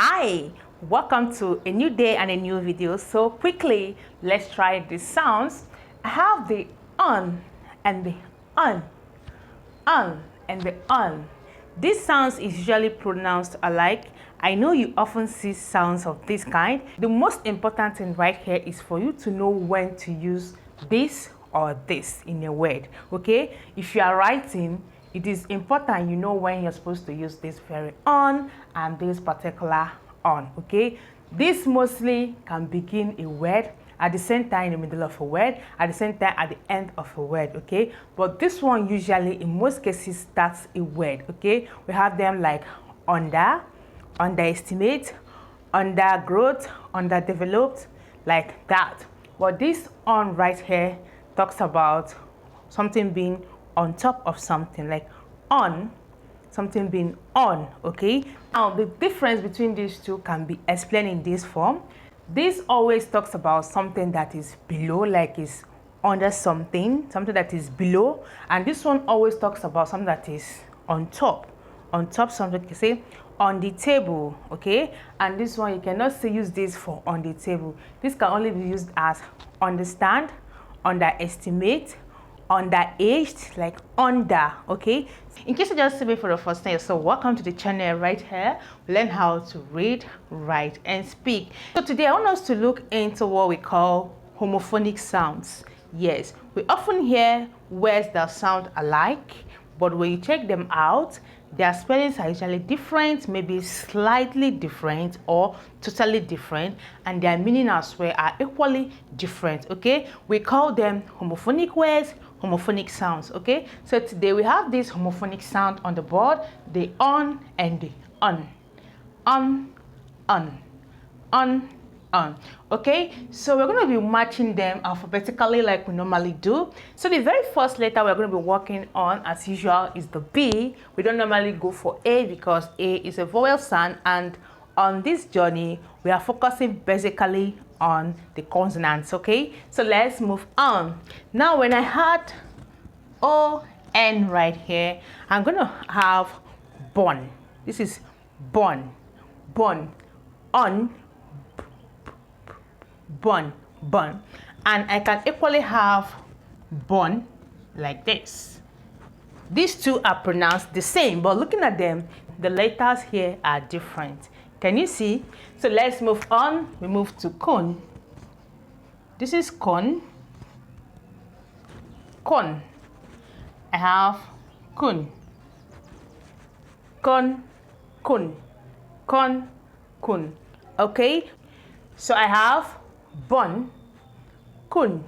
Hi, welcome to a new day and a new video. So quickly, let's try the sounds. I have the on and the on and the on. These sounds is usually pronounced alike. I know you often see sounds of this kind. The most important thing right here is for you to know when to use this or this in a word. Okay, if you are writing, it is important you know when you're supposed to use this very on and this particular on. Okay, this mostly can begin a word, at the same time in the middle of a word, at the same time at the end of a word. Okay, but this one usually in most cases starts a word. Okay, we have them like under, underestimate, undergrowth, underdeveloped, like that. But this on right here talks about something being on top of something, like on, something being on. Okay, now the difference between these two can be explained in this form. This always talks about something that is below, like is under something that is below, and this one always talks about something that is on top something. You say on the table. Okay, and this one you cannot say use this for on the table. This can only be used as understand, underestimate, underaged, like under. Okay, in case you just see me for the first time, so welcome to the channel. Right here we learn how to read, write and speak. So today I want us to look into what we call homophonic sounds. Yes, we often hear words that sound alike, but when you check them out, their spellings are usually different, maybe slightly different or totally different, and their meaning as well are equally different. Okay, we call them homophonic words, homophonic sounds. Okay, so today we have this homophonic sound on the board, the on and the on. Okay, so we're going to be matching them alphabetically like we normally do. So the very first letter we're going to be working on, as usual, is the B. We don't normally go for A because A is a vowel sound, and on this journey we are focusing basically on the consonants. Okay, so let's move on. Now when I had O-N right here, I'm going to have born. This is born, on, bun, and I can equally have bun like this. These two are pronounced the same, but looking at them, the letters here are different. Can you see? So let's move on. We move to con. This is con. I have kun. Kun. Okay, so I have bun, kun.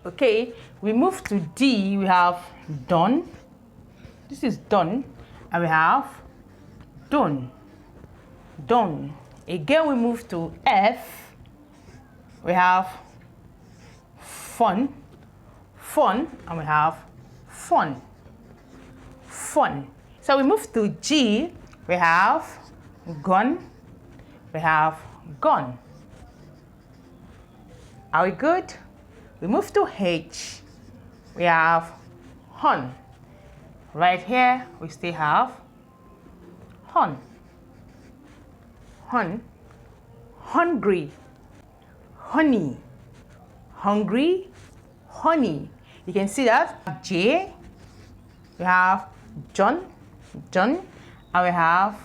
Okay, we move to D. We have done. This is done, and we have done. Again, we move to F. We have fun, and we have fun. So we move to G. We have gun. We have gone. Are we good? We move to H. We have hun. Right here we still have hun. Hungry, honey. Hungry, honey. You can see that. J. We have John, and we have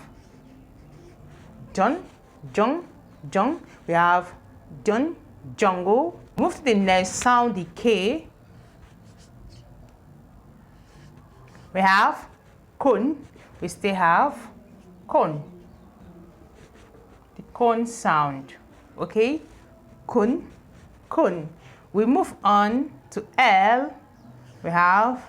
John. We have John, jungle. Move to the next sound, the K. We have kun. We still have con. The con sound. Okay, kun. We move on to L. We have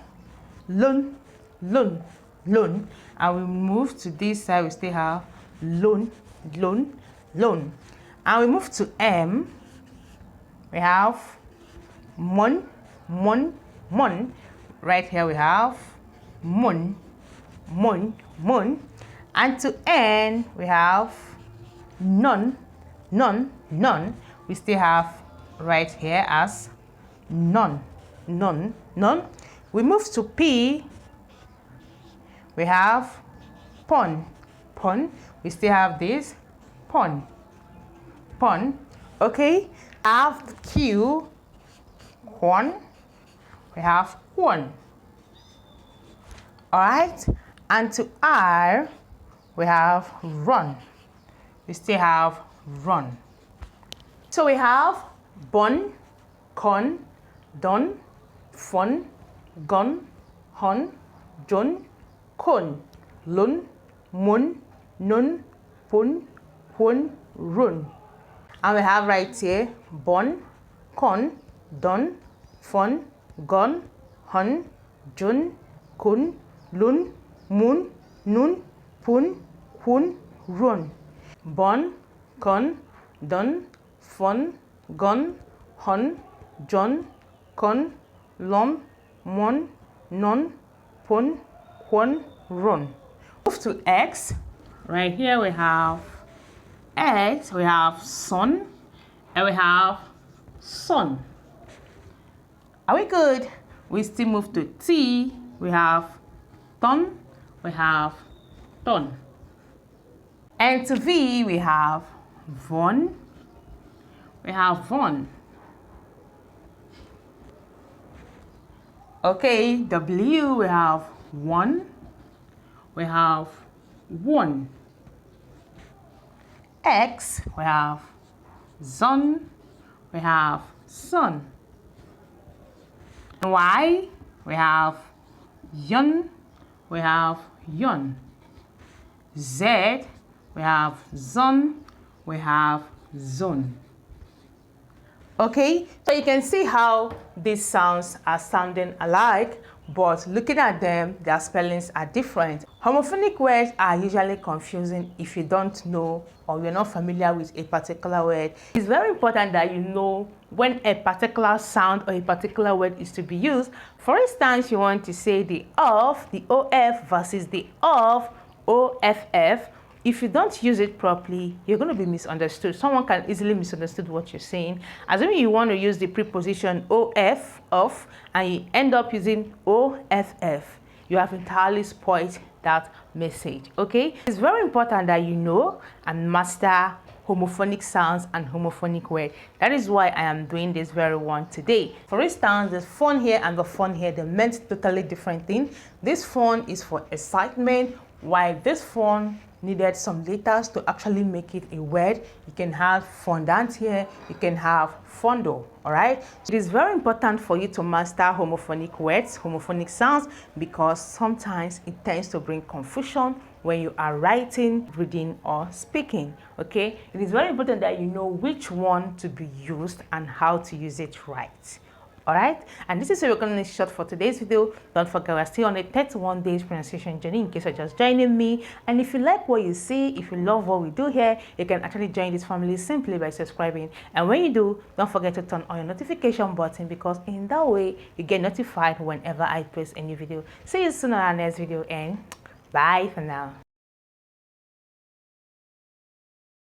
lun, and we move to this side. We still have lun. And we move to M. We have mon. Right here we have mon. And to N we have none. We still have right here as none. We move to P. We have pon. pun. We still have this pun. Pun. Okay. Have Q, one. We have one. All right. And to R, we have run. We still have run. So we have bun, con, done, fun, gun, hun, jun, kun, lun, mun, nun, pun, hun, run. And we have right here bun, con, done, fun, gun, hun, jun, kun, lun, mun, nun, pun, hun, run. Bun, con, done, fun, gun, hun, jun, kun, lum, mun, nun, pun, hun, run. Move to X. Right here we have X, we have sun, and we have sun. Are we good? We still move to T. We have ton, we have ton. And to V, we have von, we have von. Okay, W, we have one, we have one. X, we have sun, we have sun. Y, we have yun, we have yun. Z, we have zun, we have zun. Okay, so you can see how these sounds are sounding alike, but looking at them, their spellings are different. Homophonic words are usually confusing if you don't know or you're not familiar with a particular word. It's very important that you know when a particular sound or a particular word is to be used. For instance, you want to say the of, the OF versus the of, OFF. If you don't use it properly, you're going to be misunderstood. Someone can easily misunderstand what you're saying. Assuming you want to use the preposition of, and you end up using OFF, you have entirely spoiled that message. Okay, it's very important that you know and master homophonic sounds and homophonic words. That is why I am doing this very one today. For instance, the phone here and the phone here, they meant totally different things. This phone is for excitement, while this phone needed some letters to actually make it a word. You can have fondant here, you can have fondo. All right, so it is very important for you to master homophonic words, homophonic sounds, because sometimes it tends to bring confusion when you are writing, reading, or speaking. Okay, it is very important that you know which one to be used and how to use it right. All right, and this is where we're going to short for today's video. Don't forget, we're still on a 31 days pronunciation journey in case you're just joining me. And if you like what you see, if you love what we do here, you can actually join this family simply by subscribing. And when you do, don't forget to turn on your notification button, because in that way you get notified whenever I post a new video. See you soon on our next video, and bye for now.